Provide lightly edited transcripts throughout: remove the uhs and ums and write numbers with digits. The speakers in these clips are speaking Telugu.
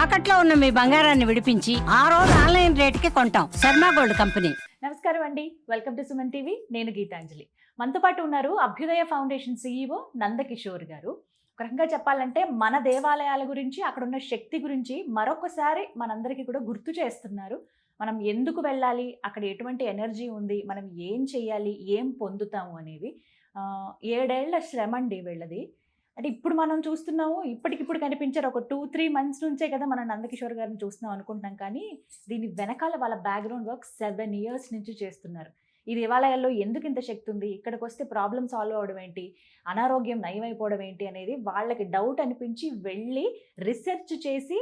తాకట్లో ఉన్న మీ బంగారాన్ని విడిపించి ఆ రోజు ఆన్లైన్ రేటుకి కొంటాం. Sharma gold company. నమస్కారం అండి, వెల్కమ్ టు సుమన్ టీవీ. నేను గీతాంజలి. మనతో పాటు ఉన్నారు అభ్యుదయ ఫౌండేషన్ CEO నందకిషోర్ గారు. ఒక రకంగా చెప్పాలంటే మన దేవాలయాల గురించి, అక్కడ ఉన్న శక్తి గురించి మరొకసారి మనందరికీ కూడా గుర్తు చేస్తున్నారు. మనం ఎందుకు వెళ్ళాలి, అక్కడ ఎటువంటి ఎనర్జీ ఉంది, మనం ఏం చేయాలి, ఏం పొందుతాము అనేవి. 7 ఏళ్ల శ్రమ అండి వీళ్ళది. అంటే ఇప్పుడు మనం చూస్తున్నాము, ఇప్పటికిప్పుడు కనిపించారు. ఒక 2-3 మంత్స్ నుంచే కదా మనం నందకిషోర్ గారిని చూస్తున్నాం అనుకుంటున్నాం. కానీ దీని వెనకాల వాళ్ళ బ్యాక్గ్రౌండ్ వర్క్ 7 ఇయర్స్ నుంచి చేస్తున్నారు. ఈ దేవాలయాల్లో ఎందుకు ఇంత శక్తి ఉంది, ఇక్కడికి వస్తే ప్రాబ్లమ్ సాల్వ్ అవ్వడం ఏంటి, అనారోగ్యం నయమైపోవడం ఏంటి అనేది వాళ్ళకి డౌట్ అనిపించి వెళ్ళి రీసెర్చ్ చేసి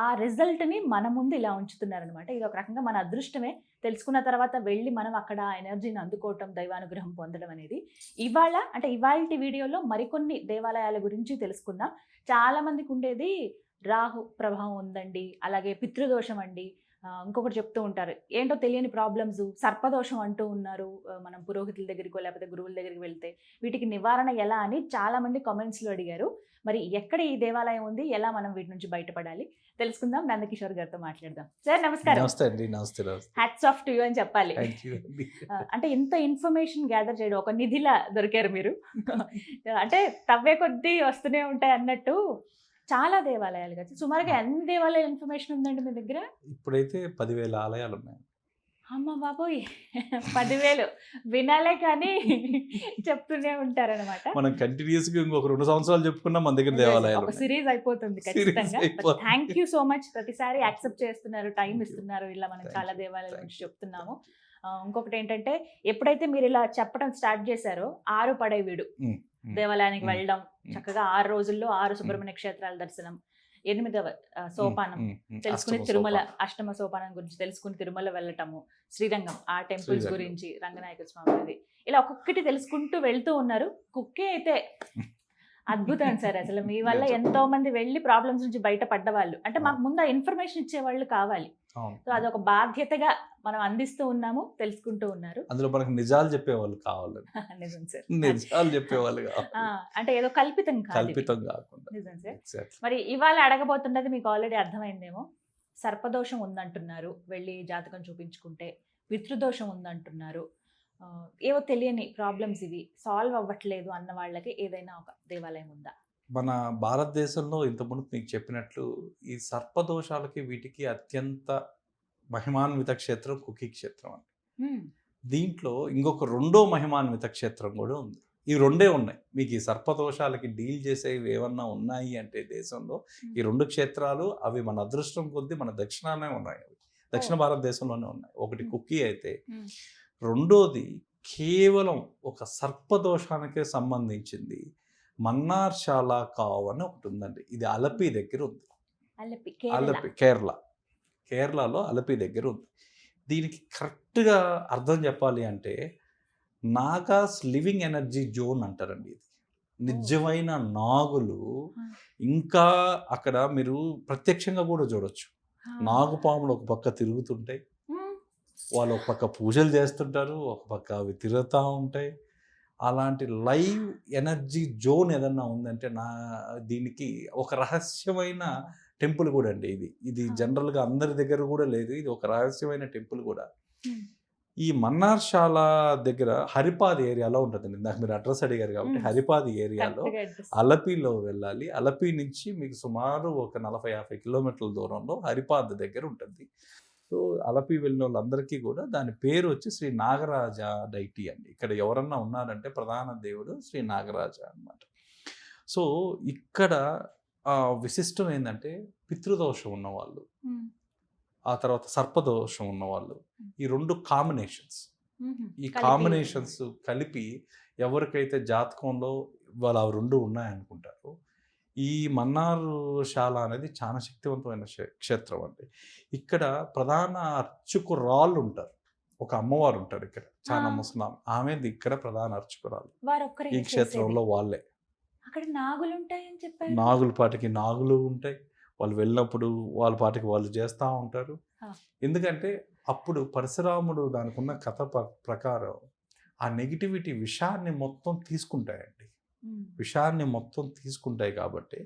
ఆ రిజల్ట్ని మన ముందు ఇలా ఉంచుతున్నారనమాట. ఇది ఒక రకంగా మన అదృష్టమే. తెలుసుకున్న తర్వాత వెళ్ళి మనం అక్కడ ఆ ఎనర్జీని అందుకోవటం, దైవానుగ్రహం పొందడం అనేది. ఇవాల్టి వీడియోలో మరికొన్ని దేవాలయాల గురించి తెలుసుకుందాం. చాలా మందికి ఉండేది రాహు ప్రభావం ఉందండి, అలాగే పితృదోషం అండి, ఇంకొకటి చెప్తూ ఉంటారు, ఏంటో తెలియని ప్రాబ్లమ్స్, సర్పదోషం అంటూ ఉన్నారు. మనం పురోహితుల దగ్గరికి లేకపోతే గురువుల దగ్గరికి వెళ్తే వీటికి నివారణ ఎలా అని చాలా మంది కామెంట్స్లో అడిగారు. మరి ఎక్కడ ఈ దేవాలయం ఉంది, ఎలా మనం వీటి నుంచి బయటపడాలి తెలుసుకుందాం. నందకిషోర్ గారితో మాట్లాడదాం. సార్ నమస్కారం. నమస్తే అండి. నమస్తే. హ్యాట్స్ ఆఫ్ టు యూ అని చెప్పాలి. అంటే ఇంత ఇన్ఫర్మేషన్ గ్యాదర్ చేయడం ఒక నిధిలా దొరికారు మీరు. అంటే తవ్వే కొద్దీ వస్తూనే ఉంటాయి అన్నట్టు చాలా దేవాలయాలు కదా. సుమారుగా ఎన్ని దేవాలయాల ఇన్ఫర్మేషన్ ఉందండి మీ దగ్గర? ఇప్పుడైతే 10,000 ఆలయాలు ఉన్నాయి. అమ్మ బాబోయ్, 10,000 వినాలే కానీ చెప్తూనే ఉంటారనమాట. మనం కంటిన్యూస్ గా ఇంకొక 2 సంవత్సరాలు చెప్పుకున్నా మన దగ్గర దేవాలయాలు సిరీస్ అయిపోతుంది ఖచ్చితంగా. థ్యాంక్ యూ సో మచ్, ప్రతిసారి యాక్సెప్ట్ చేస్తున్నారు, టైం ఇస్తున్నారు. ఇలా మనం చాలా దేవాలయాల గురించి చెప్తున్నాము. ఇంకొకటి ఏంటంటే, ఎప్పుడైతే మీరు ఇలా చెప్పడం స్టార్ట్ చేశారో, 6 పడే వీడు దేవాలయానికి వెళ్ళడం, చక్కగా 6 రోజుల్లో 6 సుబ్రహ్మణ్య క్షేత్రాల దర్శనం, 8వ సోపానం తెలుసుకుని తిరుమల, అష్టమ సోపానం గురించి తెలుసుకుని తిరుమల వెళ్ళటము, శ్రీరంగం ఆ టెంపుల్స్ గురించి, రంగనాయక స్వామిది, ఇలా ఒక్కొక్కటి తెలుసుకుంటూ వెళ్తూ ఉన్నారు. కుక్కే అయితే అద్భుతం సార్. అసలు మీ వల్ల ఎంతో మంది వెళ్ళి ప్రాబ్లమ్స్ నుంచి బయటపడ్డవాళ్ళు. అంటే మాకు ముందు ఆ ఇన్ఫర్మేషన్ ఇచ్చేవాళ్ళు కావాలి. సో అదొక బాధ్యతగా మనం అందిస్తూ ఉన్నాము, తెలుసుకుంటూ ఉన్నారు. అందులో మనకు నిజాలు చెప్పేవాళ్ళు కావాలి. నిజం సార్, నిజాలు చెప్పేవాళ్ళు కావాలి. అంటే ఏదో కల్పితం కాకుండా. నిజం సార్. మరి ఇవాళ అడగబోతున్నది మీకు ఆల్రెడీ అర్థమైందేమో. సర్పదోషం ఉందంటున్నారు, వెళ్ళి జాతకం చూపించుకుంటే. పితృదోషం ఉందంటున్నారు. ఏవో తెలియని ప్రాబ్లమ్స్, ఇవి సాల్వ్ అవ్వట్లేదు అన్న వాళ్ళకి ఏదైనా ఒక దేవాలయం ఉందా? మన భారతదేశంలో ఇంతకుముందు మీకు చెప్పినట్లు ఈ సర్పదోషాలకి వీటికి అత్యంత మహిమాన్విత క్షేత్రం కుకి క్షేత్రం అండి. దీంట్లో ఇంకొక 2వ మహిమాన్విత క్షేత్రం కూడా ఉంది. ఈ 2 ఉన్నాయి. మీకు ఈ సర్పదోషాలకి డీల్ చేసేవి ఏమన్నా ఉన్నాయి అంటే దేశంలో ఈ 2 క్షేత్రాలు, అవి మన అదృష్టం కొద్దీ మన దక్షిణానే ఉన్నాయి. అవి దక్షిణ భారతదేశంలోనే ఉన్నాయి. ఒకటి కుకి అయితే, 2వది కేవలం ఒక సర్పదోషానికే సంబంధించింది మన్నార్శాల కావ్ అని ఒకటి ఉందండి. ఇది అలపి దగ్గర ఉంది. అలపి కేరళలో అలపి దగ్గర ఉంది. దీనికి కరెక్ట్గా అర్థం చెప్పాలి అంటే నాగాస్ లివింగ్ ఎనర్జీ జోన్ అంటారండి. ఇది నిజమైన నాగులు. ఇంకా అక్కడ మీరు ప్రత్యక్షంగా కూడా చూడొచ్చు. నాగుపాములు ఒక పక్క తిరుగుతుంటాయి, వాళ్ళు ఒక పక్క పూజలు చేస్తుంటారు, ఒక పక్క అవి తిరుగుతూ ఉంటాయి. అలాంటి లైవ్ ఎనర్జీ జోన్ ఏదన్నా ఉందంటే దీనికి ఒక రహస్యమైన టెంపుల్ కూడా అండి. ఇది జనరల్గా అందరి దగ్గర కూడా లేదు. ఇది ఒక రహస్యమైన టెంపుల్ కూడా. ఈ మన్నార్శాల దగ్గర హరిపాద్ ఏరియాలో ఉంటుందండి. నాకు మీరు అడ్రస్ అడిగారు కాబట్టి హరిపాద్ ఏరియాలో అలపిలో వెళ్ళాలి. అలపి నుంచి మీకు సుమారు ఒక 40-50 కిలోమీటర్ల దూరంలో హరిపాద్ దగ్గర ఉంటుంది. సో అలపి వెళ్ళిన వాళ్ళందరికీ కూడా దాని పేరు వచ్చి శ్రీ నాగరాజ డైటీ అండి. ఇక్కడ ఎవరన్నా ఉన్నారంటే ప్రధాన దేవుడు శ్రీ నాగరాజ అన్నమాట. సో ఇక్కడ విశిష్టం ఏంటంటే, పితృదోషం ఉన్నవాళ్ళు, ఆ తర్వాత సర్పదోషం ఉన్నవాళ్ళు, ఈ 2 కాంబినేషన్స్, ఈ కాంబినేషన్స్ కలిపి ఎవరికైతే జాతకంలో వాళ్ళు ఆ 2 ఉన్నాయనుకుంటారో, ఈ మన్నార్శాల అనేది చాలా శక్తివంతమైన క్షేత్రం అండి. ఇక్కడ ప్రధాన అర్చకురాళ్ళు ఉంటారు. ఒక అమ్మవారు ఉంటారు ఇక్కడ, చాలా ముసలాం. ఆమె ఇక్కడ ప్రధాన అర్చకురాలు ఈ క్షేత్రంలో. వాళ్ళే అక్కడ నాగులు ఉంటాయని చెప్పారు. నాగుల పాటికి నాగులు ఉంటాయి. వాళ్ళు వెళ్ళినప్పుడు వాళ్ళ పాటికి వాళ్ళు చేస్తూ ఉంటారు. ఎందుకంటే అప్పుడు పరశురాముడు దానికి ఉన్న కథ ప్రకారం ఆ నెగిటివిటీ విషయాన్ని మొత్తం తీసుకుంటాయండి. విషాన్ని మొత్తం తీసుకుంటాయి కాబట్టి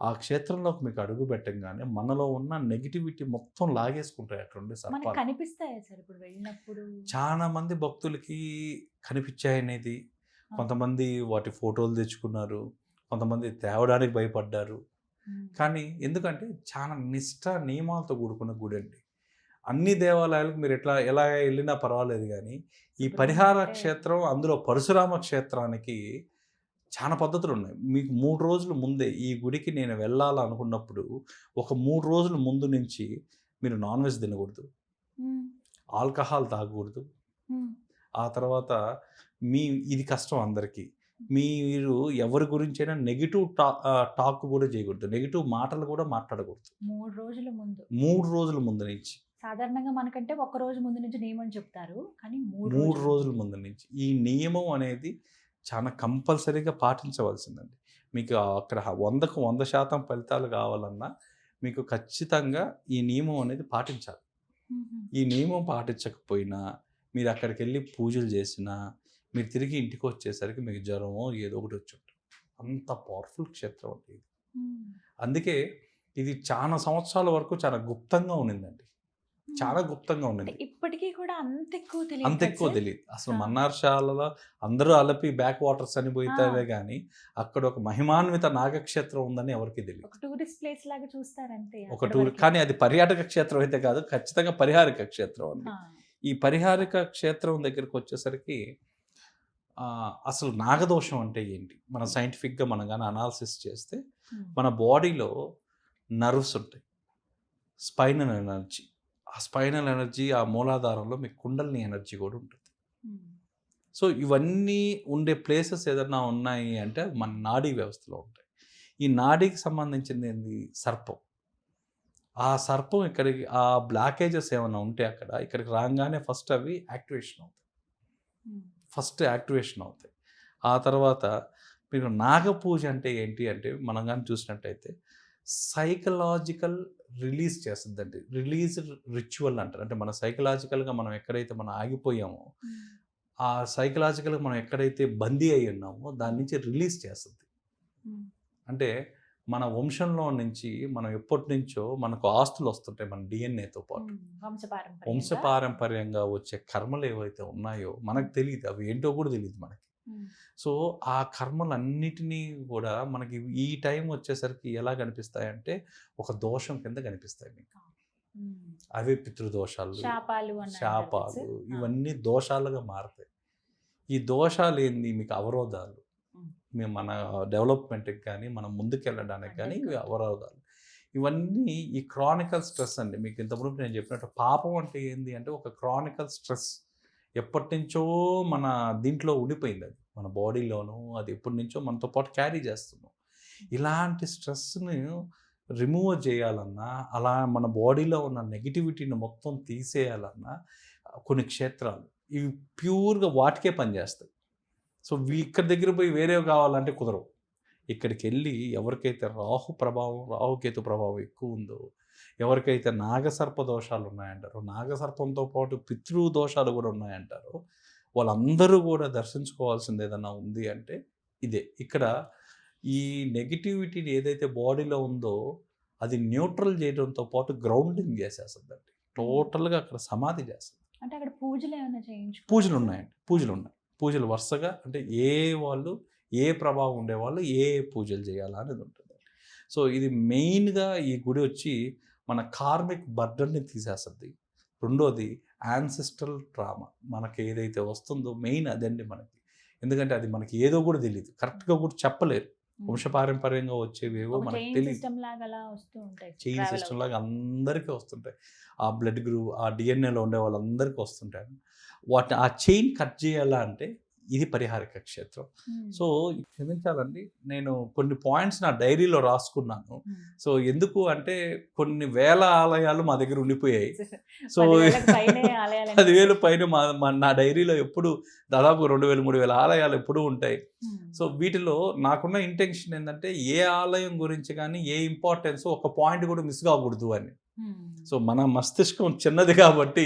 ఆ క్షేత్రంలోకి మీకు అడుగు పెట్టంగానే మనలో ఉన్న నెగిటివిటీ మొత్తం లాగేసుకుంటాయి అక్కడ ఉండే మనకు సర్పాలు. కనిపిస్తాయా సార్ ఇప్పుడు వెళ్ళినప్పుడు? చాలా మంది భక్తులకి కనిపించాయనేది, కొంతమంది వాటి ఫోటోలు తెచ్చుకున్నారు, కొంతమంది తేవడానికి భయపడ్డారు. కానీ ఎందుకంటే చాలా నిష్ఠ నియమాలతో కూడుకున్న గుడి అండి. అన్ని దేవాలయాలకు మీరు ఎలా వెళ్ళినా పర్వాలేదు, కానీ ఈ పరిహార క్షేత్రం, అందులో పరశురామ క్షేత్రానికి చాలా పద్ధతులు ఉన్నాయి. మీకు 3 రోజుల ముందే ఈ గుడికి నేను వెళ్ళాలనుకున్నప్పుడు ఒక 3 రోజుల ముందు నుంచి మీరు నాన్ వెజ్ తినకూడదు, ఆల్కహాల్ తాగకూడదు. ఆ తర్వాత ఇది కష్టం అందరికీ. మీరు ఎవరి గురించైనా నెగిటివ్ టాక్ కూడా చేయకూడదు, నెగిటివ్ మాటలు కూడా మాట్లాడకూడదు 3 రోజుల ముందు. 3 రోజుల ముందు నుంచి. సాధారణంగా మనకంటే ఒక రోజు ముందు నుంచి నియమం చెప్తారు, కానీ 3 రోజుల ముందు నుంచి ఈ నియమం అనేది చాలా కంపల్సరీగా పాటించవలసిందండి. మీకు అక్కడ 100కు 100% ఫలితాలు కావాలన్నా మీకు ఖచ్చితంగా ఈ నియమం అనేది పాటించాలి. ఈ నియమం పాటించకపోయినా మీరు అక్కడికి వెళ్ళి పూజలు చేసినా మీరు తిరిగి ఇంటికి వచ్చేసరికి మీకు జ్వరమో ఏదో ఒకటి వచ్చి ఉంటుంది. అంత పవర్ఫుల్ క్షేత్రం అండి ఇది. అందుకే ఇది చాలా సంవత్సరాల వరకు చాలా గుప్తంగా ఉండిందండి, చాలా గుప్తంగా ఉండింది. ఇప్పటికీ కూడా అంత ఎక్కువ తెలియదు. అసలు మన్నార్శాలలో అందరూ అలపి బ్యాక్ వాటర్స్ అని పోతారే కానీ అక్కడ ఒక మహిమాన్విత నాగక్షేత్రం ఉందని ఎవరికి తెలియదు. ఒక టూరిస్ట్ ప్లేస్ లాగా చూస్తారంటే కానీ అది పర్యాటక క్షేత్రం అయితే కాదు, ఖచ్చితంగా పరిహారిక క్షేత్రం అండి. ఈ పరిహారిక క్షేత్రం దగ్గరికి వచ్చేసరికి అసలు నాగదోషం అంటే ఏంటి, మనం సైంటిఫిక్గా మనం కానీ అనాలిసిస్ చేస్తే మన బాడీలో నర్వ్స్ ఉంటాయి, స్పైనల్ ఎనర్జీ. ఆ స్పైనల్ ఎనర్జీ, ఆ మూలాధారంలో మీకు కుండలిని ఎనర్జీ కూడా ఉంటుంది. సో ఇవన్నీ ఉండే ప్లేసెస్ ఏదన్నా ఉన్నాయి అంటే మన నాడీ వ్యవస్థలో ఉంటాయి. ఈ నాడీకి సంబంధించింది ఏంది, సర్పం. ఆ సర్పం ఇక్కడికి, ఆ బ్లాకేజెస్ ఏమైనా ఉంటే ఇక్కడికి రాగానే ఫస్ట్ అవి యాక్టివేషన్ అవుతాయి. ఆ తర్వాత మీరు నాగపూజ అంటే ఏంటి అంటే మనం కానీ చూసినట్టయితే సైకలాజికల్ రిలీజ్ చేస్తుందండి. రిలీజ్ రిచువల్ అంటారు. అంటే మన సైకలాజికల్గా మనం ఎక్కడైతే మనం ఆగిపోయామో, ఆ సైకలాజికల్గా మనం ఎక్కడైతే బందీ అయి ఉన్నామో దాని నుంచి రిలీజ్ చేస్తుంది. అంటే మన వంశంలో నుంచి మనం ఎప్పటి నుంచో మనకు ఆస్తులు వస్తుంటాయి మన డిఎన్ఏతో పాటు, వంశపారంపర్యంగా వచ్చే కర్మలు ఏవైతే ఉన్నాయో మనకు తెలియదు, అవి ఏంటో కూడా తెలియదు మనకి. సో ఆ కర్మలన్నిటినీ కూడా మనకి ఈ టైం వచ్చేసరికి ఎలా కనిపిస్తాయంటే ఒక దోషం కింద కనిపిస్తాయి మీకు. అవే పితృదోషాలు, శాపాలు, ఇవన్నీ దోషాలుగా మారుతాయి. ఈ దోషాలు ఏంది, మీకు అవరోధాలు. మేము మన డెవలప్మెంట్కి కానీ మనం ముందుకెళ్ళడానికి కానీ ఇవి అవరోధాలు. ఇవన్నీ ఈ క్రానికల్ స్ట్రెస్ అండి. మీకు ఇంతకుముందు నేను చెప్పినట్టు పాపం అంటే ఏంది అంటే ఒక క్రానికల్ స్ట్రెస్, ఎప్పటి నుంచో మన దీంట్లో ఉండిపోయింది, అది మన బాడీలోనూ, అది ఎప్పటి నుంచో మనతో పాటు క్యారీ చేస్తున్నాం. ఇలాంటి స్ట్రెస్ని రిమూవ్ చేయాలన్నా, అలా మన బాడీలో ఉన్న నెగిటివిటీని మొత్తం తీసేయాలన్నా కొన్ని క్షేత్రాలు ఇవి ప్యూర్గా వాటికే పనిచేస్తాయి. సో ఇక్కడ దగ్గర పోయి వేరే కావాలంటే కుదరవు. ఇక్కడికి వెళ్ళి ఎవరికైతే రాహుకేతు ప్రభావం ఎక్కువ ఉందో, ఎవరికైతే నాగసర్ప దోషాలు ఉన్నాయంటారో, నాగసర్పంతో పాటు పితృ దోషాలు కూడా ఉన్నాయంటారో, వాళ్ళందరూ కూడా దర్శించుకోవాల్సింది ఏదన్నా ఉంది అంటే ఇదే. ఇక్కడ ఈ నెగిటివిటీని ఏదైతే బాడీలో ఉందో అది న్యూట్రల్ చేయడంతో పాటు గ్రౌండింగ్ చేసేస్తుందండి. టోటల్గా అక్కడ సమాధి చేస్తుంది. అంటే అక్కడ పూజలు ఏమైనా చేయించు? పూజలు ఉన్నాయండి, పూజలు వరుసగా. అంటే ఏ ప్రభావం ఉండేవాళ్ళు ఏ పూజలు చేయాలా అనేది ఉంటుంది. సో ఇది మెయిన్గా ఈ గుడి వచ్చి మన కార్మిక్ బర్డన్ని తీసేస్తుంది. రెండోది యాన్సెస్ట్రల్ ట్రామా, మనకి ఏదైతే వస్తుందో మెయిన్ అదండి మనకి. ఎందుకంటే అది మనకి ఏదో కూడా తెలియదు, కరెక్ట్గా కూడా చెప్పలేరు. వంశపారంపర్యంగా వచ్చేవేవో మనకు తెలియదు. చైన్ సిస్టమ్ లాగా అందరికీ వస్తుంటాయి. ఆ బ్లడ్ గ్రూప్, ఆ డిఎన్ఏలో ఉండే వాళ్ళందరికీ వస్తుంటాయి. ఆ చైన్ కట్ చేయాలా అంటే ఇది పరిహారిక క్షేత్రం. సో క్షమించాలండి, నేను కొన్ని పాయింట్స్ నా డైరీలో రాసుకున్నాను. సో ఎందుకు అంటే కొన్ని వేల ఆలయాలు మా దగ్గర ఉండిపోయాయి. సో 10,000 పైన నా డైరీలో ఎప్పుడు దాదాపు 2,000-3,000 ఆలయాలు ఎప్పుడూ ఉంటాయి. సో వీటిలో నాకున్న ఇంటెన్షన్ ఏంటంటే ఏ ఆలయం గురించి కానీ ఏ ఇంపార్టెన్స్ ఒక పాయింట్ కూడా మిస్ కాకూడదు అని. సో మన మస్తిష్కం చిన్నది కాబట్టి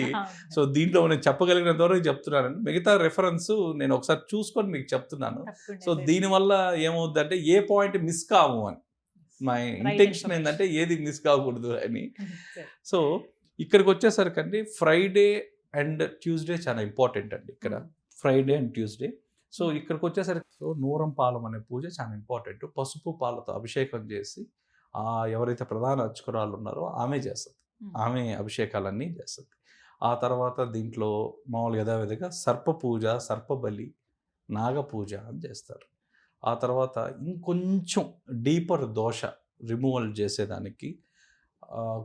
సో దీంట్లో నేను చెప్పగలిగినంత వరకు చెప్తున్నానండి. మిగతా రెఫరెన్స్ నేను ఒకసారి చూసుకొని మీకు చెప్తున్నాను. సో దీనివల్ల ఏమవుతుందంటే ఏ పాయింట్ మిస్ కావు అని మా ఇంటెన్షన్ ఏంటంటే ఏది మిస్ కాకూడదు అని. సో ఇక్కడికి వచ్చేసరికి ఫ్రైడే అండ్ ట్యూస్డే చాలా ఇంపార్టెంట్ అండి. ఇక్కడ ఫ్రైడే అండ్ ట్యూస్డే. సో ఇక్కడికి వచ్చేసరికి నూరం పాలం అనే పూజ చాలా ఇంపార్టెంట్. పసుపు పాలతో అభిషేకం చేసి ఎవరైతే ప్రధాన అర్చకురాలు ఉన్నారో ఆమె చేస్తుంది. ఆమె అభిషేకాలన్నీ చేస్తుంది. ఆ తర్వాత దీంట్లో మామూలుగా యథావిధిగా సర్ప పూజ, సర్పబలి, నాగ పూజ అని చేస్తారు. ఆ తర్వాత ఇంకొంచెం డీపర్ దోష రిమూవల్ చేసేదానికి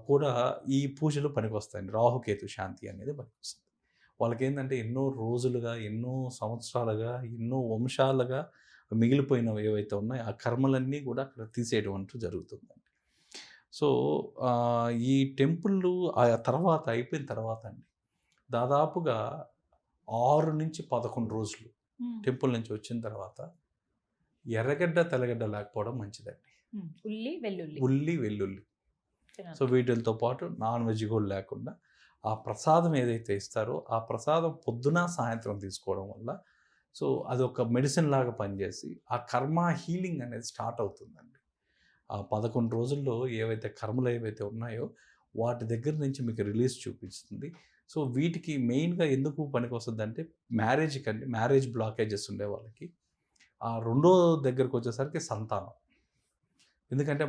కూడా ఈ పూజలు పనికొస్తాయండి. రాహుకేతు శాంతి అనేది పనికొస్తుంది. వాళ్ళకి ఏంటంటే ఎన్నో రోజులుగా, ఎన్నో సంవత్సరాలుగా, ఎన్నో వంశాలుగా మిగిలిపోయినవి ఏవైతే ఉన్నాయో ఆ కర్మలన్నీ కూడా అక్కడ తీసేయడం అంటూ జరుగుతుందండి. సో ఈ టెంపుల్ ఆ తర్వాత అయిపోయిన తర్వాత అండి దాదాపుగా 6 నుంచి 11 రోజులు టెంపుల్ నుంచి వచ్చిన తర్వాత ఎర్రగడ్డ తెల్లగడ్డ లేకపోవడం మంచిదండి. ఉల్లి వెల్లుల్లి సో వీటితో పాటు నాన్ వెజ్ కూడా లేకుండా ఆ ప్రసాదం ఏదైతే ఇస్తారో ఆ ప్రసాదం పొద్దున సాయంత్రం తీసుకోవడం వల్ల సో అది ఒక మెడిసిన్ లాగా పనిచేసి ఆ కర్మ హీలింగ్ అనేది స్టార్ట్ అవుతుందండి. ఆ 11 రోజుల్లో ఏవైతే కర్మలు ఏవైతే ఉన్నాయో వాటి దగ్గర నుంచి మీకు రిలీజ్ చూపిస్తుంది. సో వీటికి మెయిన్గా ఎందుకు పనికి వస్తుందంటే మ్యారేజ్ బ్లాకేజెస్ ఉండే వాళ్ళకి ఆ రెండో దగ్గరకు వచ్చేసరికి సంతానం. ఎందుకంటే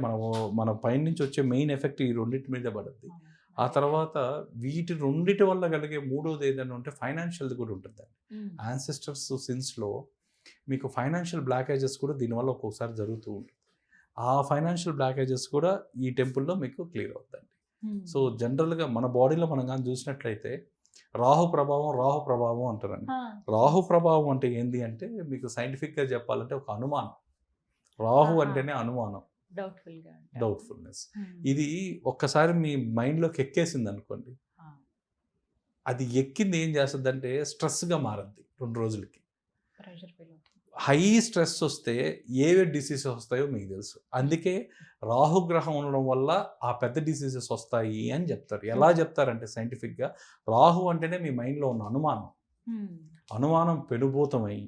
మన పైన నుంచి వచ్చే మెయిన్ ఎఫెక్ట్ ఈ రెండింటి మీద పడుద్ది. ఆ తర్వాత వీటి రెండిటి వల్ల కలిగే మూడోది ఏదైనా ఉంటే ఫైనాన్షియల్ది కూడా ఉంటుందండి. యాన్సెస్టర్స్ సిన్స్లో మీకు ఫైనాన్షియల్ బ్లాకేజెస్ కూడా దీనివల్ల ఒక్కొక్కసారి జరుగుతూ ఉంటుంది. ఆ ఫైనాన్షియల్ బ్లాకేజెస్ కూడా ఈ టెంపుల్లో మీకు క్లియర్ అవుతుందండి. సో జనరల్గా మన బాడీలో మనం కానీ చూసినట్లయితే రాహు ప్రభావం అంటారండి. రాహు ప్రభావం అంటే ఏంటి అంటే మీకు సైంటిఫిక్గా చెప్పాలంటే ఒక అనుమానం. రాహు అంటేనే అనుమానం, డౌట్ఫుల్నెస్. ఇది ఒక్కసారి మీ మైండ్లోకి ఎక్కేసింది అనుకోండి, అది ఎక్కింది ఏం చేస్తుంది అంటే స్ట్రెస్గా మారద్ది. 2 రోజులకి హై స్ట్రెస్ వస్తే ఏవే డిసీజెస్ వస్తాయో మీకు తెలుసు. అందుకే రాహుగ్రహం ఉండడం వల్ల ఆ పెద్ద డిసీజెస్ వస్తాయి అని చెప్తారు. ఎలా చెప్తారంటే సైంటిఫిక్గా రాహు అంటేనే మీ మైండ్లో ఉన్న అనుమానం పెనుభూతమై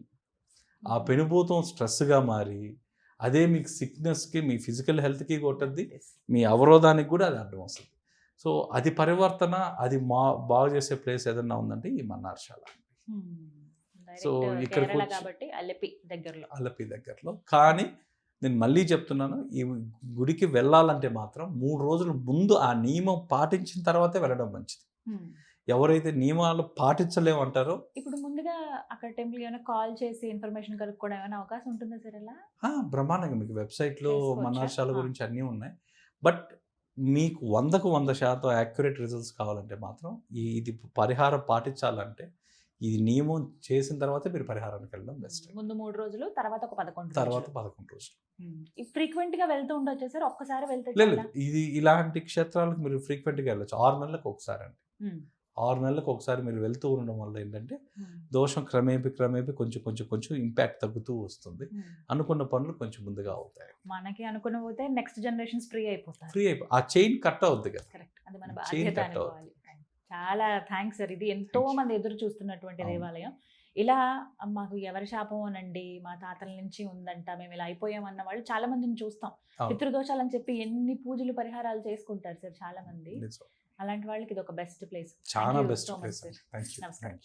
ఆ పెనుభూతం స్ట్రెస్గా మారి అదే మీకు సిక్నెస్కి, మీ ఫిజికల్ హెల్త్కి కొట్టద్ది, మీ అవరోధానికి కూడా అది అడ్డం వస్తుంది. సో అది పరివర్తన, అది బాగు చేసే ప్లేస్ ఏదన్నా ఉందంటే ఈ మన్నార్శాల. సో ఇక్కడికి అల్లపి దగ్గరలో. కానీ నేను మళ్ళీ చెప్తున్నాను, ఈ గుడికి వెళ్ళాలంటే మాత్రం 3 రోజుల ముందు ఆ నియమం పాటించిన తర్వాతే వెళ్ళడం మంచిది. ఎవరైతే నియమాలు పాటించలేమంటారో ఇప్పుడు ముందుగా అక్కడ టెంపుల్ ఏమైనా కాల్ చేసి ఇన్ఫర్మేషన్ కనుక్కోవడం ఏమైనా అవకాశం ఉంటుందా సార్? ఇలా బ్రహ్మాండంగా మీకు వెబ్సైట్లో మన్నార్శాల గురించి అన్నీ ఉన్నాయి. బట్ మీకు 100కు 100% యాక్యురేట్ రిజల్ట్స్ కావాలంటే మాత్రం ఇది పరిహారం పాటించాలంటే ఈ నియమం చేసిన తర్వాత మీరు పరిహారానికి వెళ్ళడం బెస్ట్. ముందు 3 రోజులు, తర్వాత ఒక 11 రోజులు. ఫ్రీక్వెంట్ గా వెళ్తూ ఉండొచ్చు సార్? ఒక్కసారి వెళ్తే లేదు, ఇది ఇలాంటి క్షేత్రాలకు మీరు ఫ్రీక్వెంట్ గా వెళ్ళొచ్చు. 6 నెలలకు ఒకసారి అండి. 6 నెలలకు ఒకసారి మీరు వెళ్తూ ఉండడం వల్ల ఏంటంటే దోషం క్రమేపీ కొంచెం ఇంపాక్ట్ తగ్గుతూ వస్తుంది. అనుకున్న పనులు కొంచెం ముందుగా అవుతాయి. మనకి అనుకున్న పోతే నెక్స్ట్ జనరేషన్స్ ఫ్రీ అయిపోతాయి. ఆ చైన్ కట్ అవుద్ది కదా. కరెక్ట్, అది మన బాధ్యత అనుకోవాలి. చాలా థ్యాంక్స్ సార్. ఇది ఎంతో మంది ఎదురు చూస్తున్నటువంటి దేవాలయం. ఇలా మాకు ఎవరి శాపం అనండి, మా తాతల నుంచి ఉందంట, మేము ఇలా అయిపోయామన్న వాళ్ళు చాలా మందిని చూస్తాం. పితృదోషాలని చెప్పి ఎన్ని పూజలు పరిహారాలు చేసుకుంటారు సార్ చాలా మంది. అలాంటి వాళ్ళకి ఇది ఒక బెస్ట్ ప్లేస్. చాలా బెస్ట్ ప్లేస్. నమస్కారం.